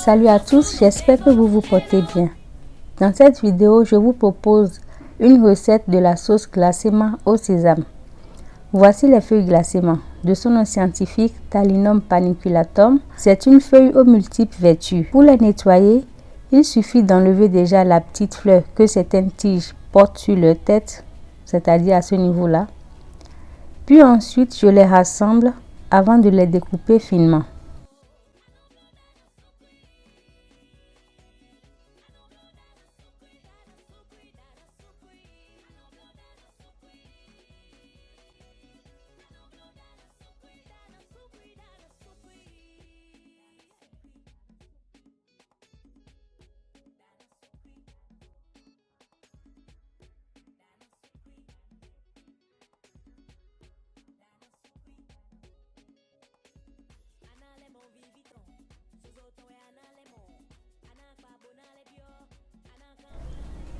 Salut à tous, j'espère que vous vous portez bien. Dans cette vidéo, je vous propose une recette de la sauce glacéma au sésame. Voici les feuilles glacéma. De son nom scientifique, Talinum paniculatum, c'est une feuille aux multiples vertus. Pour les nettoyer, il suffit d'enlever déjà la petite fleur que certaines tiges portent sur leur tête, c'est-à-dire à ce niveau-là. Puis ensuite, je les rassemble avant de les découper finement.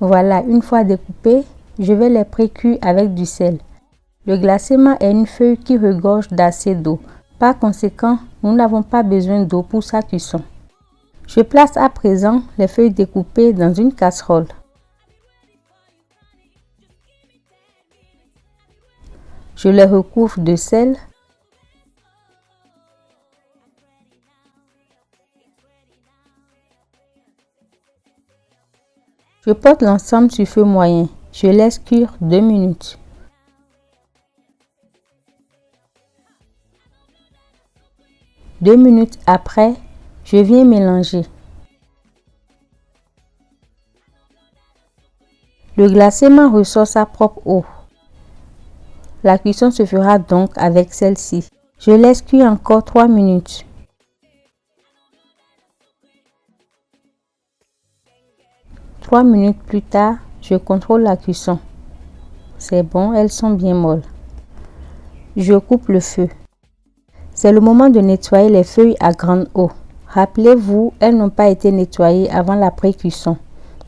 Voilà, une fois découpées, je vais les pré-cuire avec du sel. Le glacéma est une feuille qui regorge d'assez d'eau. Par conséquent, nous n'avons pas besoin d'eau pour sa cuisson. Je place à présent les feuilles découpées dans une casserole. Je les recouvre de sel. Je porte l'ensemble sur feu moyen. Je laisse cuire 2 minutes. Deux minutes après, je viens mélanger. Le glacéma ressort sa propre eau. La cuisson se fera donc avec celle-ci. Je laisse cuire encore 3 minutes. Trois minutes plus tard, je contrôle la cuisson. C'est bon, elles sont bien molles. Je coupe le feu. C'est le moment de nettoyer les feuilles à grande eau. Rappelez-vous, elles n'ont pas été nettoyées avant la pré-cuisson.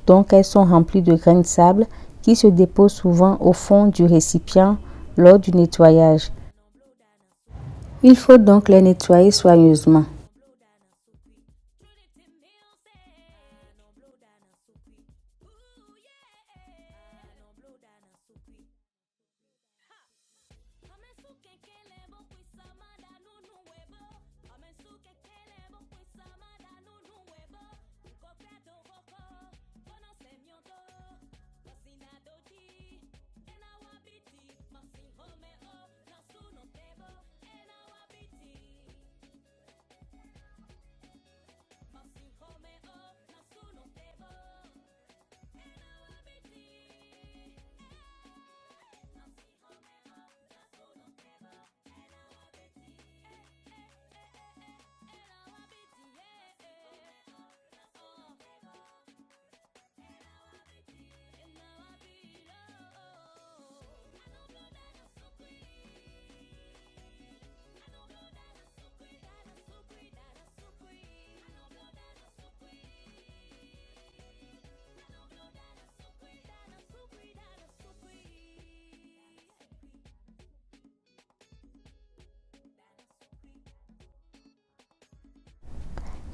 Donc elles sont remplies de grains de sable qui se déposent souvent au fond du récipient lors du nettoyage. Il faut donc les nettoyer soigneusement.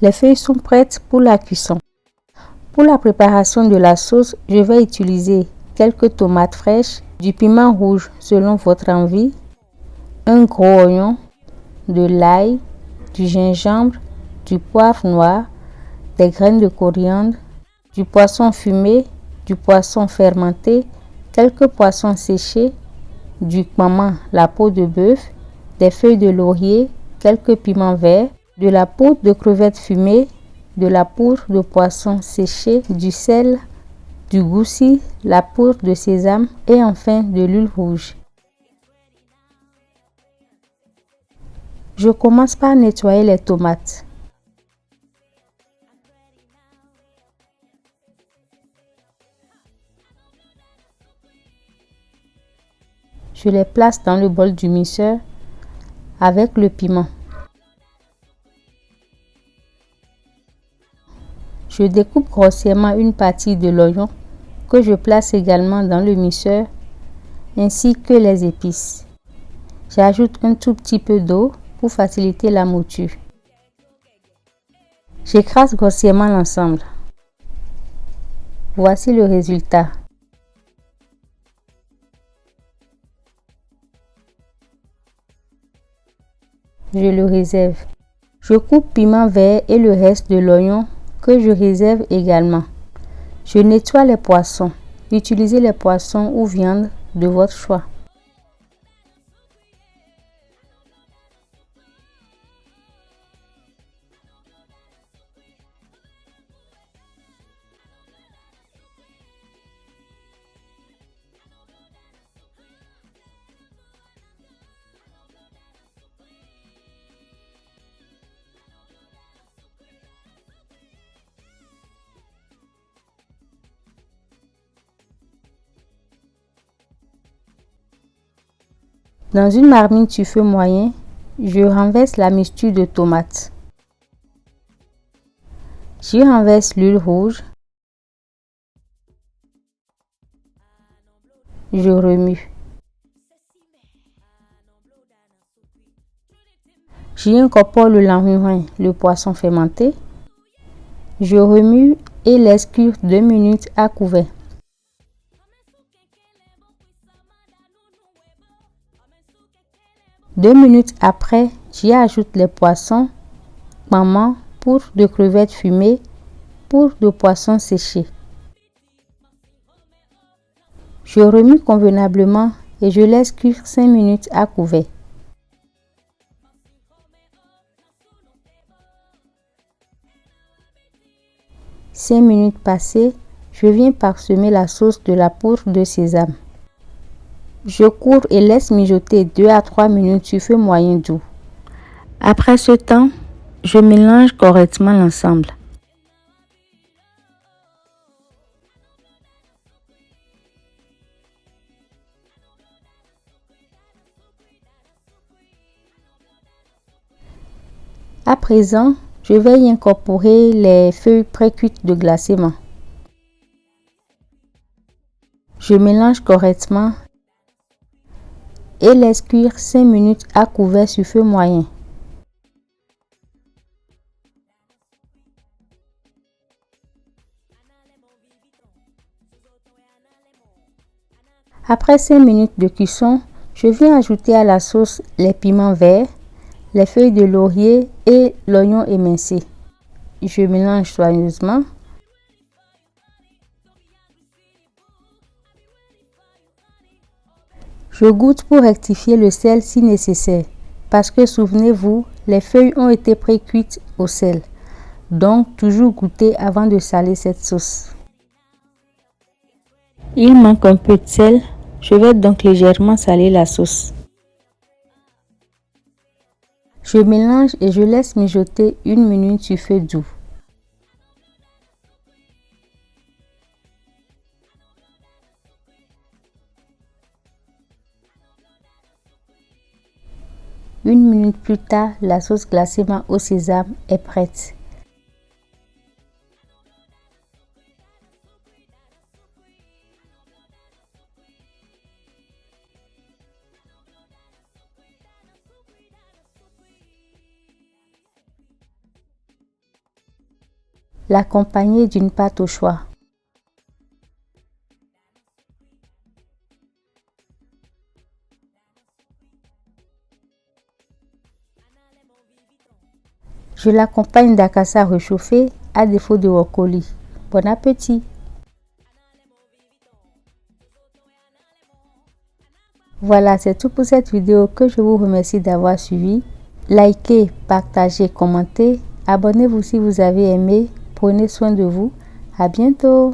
Les feuilles sont prêtes pour la cuisson. Pour la préparation de la sauce, je vais utiliser quelques tomates fraîches, du piment rouge selon votre envie, un gros oignon, de l'ail, du gingembre, du poivre noir, des graines de coriandre, du poisson fumé, du poisson fermenté, quelques poissons séchés, du cumin, la peau de bœuf, des feuilles de laurier, quelques piments verts, de la poudre de crevettes fumée, de la poudre de poisson séché, du sel, du goussi, la poudre de sésame et enfin de l'huile rouge. Je commence par nettoyer les tomates. Je les place dans le bol du mixeur avec le piment. Je découpe grossièrement une partie de l'oignon que je place également dans le mixeur ainsi que les épices. J'ajoute un tout petit peu d'eau pour faciliter la mouture. J'écrase grossièrement l'ensemble. Voici le résultat. Je le réserve. Je coupe piment vert et le reste de l'oignon que je réserve également. Je nettoie les poissons. Utilisez les poissons ou viandes de votre choix. Dans une marmite sur feu moyen, je renverse la mixture de tomates. J'y renverse l'huile rouge. Je remue. J'y incorpore le langouin, le poisson fermenté. Je remue et laisse cuire 2 minutes à couvert. Deux minutes après, j'y ajoute les poissons, maman, poudre de crevettes fumées, poudre de poisson séché. Je remue convenablement et je laisse cuire 5 minutes à couvert. Cinq minutes passées, je viens parsemer la sauce de la poudre de sésame. Je couvre et laisse mijoter 2 à 3 minutes sur feu moyen doux. Après ce temps, je mélange correctement l'ensemble. À présent, je vais y incorporer les feuilles pré-cuites de glacement. Je mélange correctement et laisse cuire 5 minutes à couvert sur feu moyen. Après 5 minutes de cuisson, je viens ajouter à la sauce les piments verts, les feuilles de laurier et l'oignon émincé. Je mélange soigneusement. Je goûte pour rectifier le sel si nécessaire, parce que souvenez-vous, les feuilles ont été pré-cuites au sel. Donc, toujours goûter avant de saler cette sauce. Il manque un peu de sel, je vais donc légèrement saler la sauce. Je mélange et je laisse mijoter 1 minute sur feu doux. Une minute plus tard, la sauce glacement au sésame est prête. L'accompagner d'une pâte au choix. Je l'accompagne d'acassa réchauffé à défaut de brocoli. Bon appétit! Voilà, c'est tout pour cette vidéo que je vous remercie d'avoir suivi. Likez, partagez, commentez. Abonnez-vous si vous avez aimé. Prenez soin de vous. À bientôt!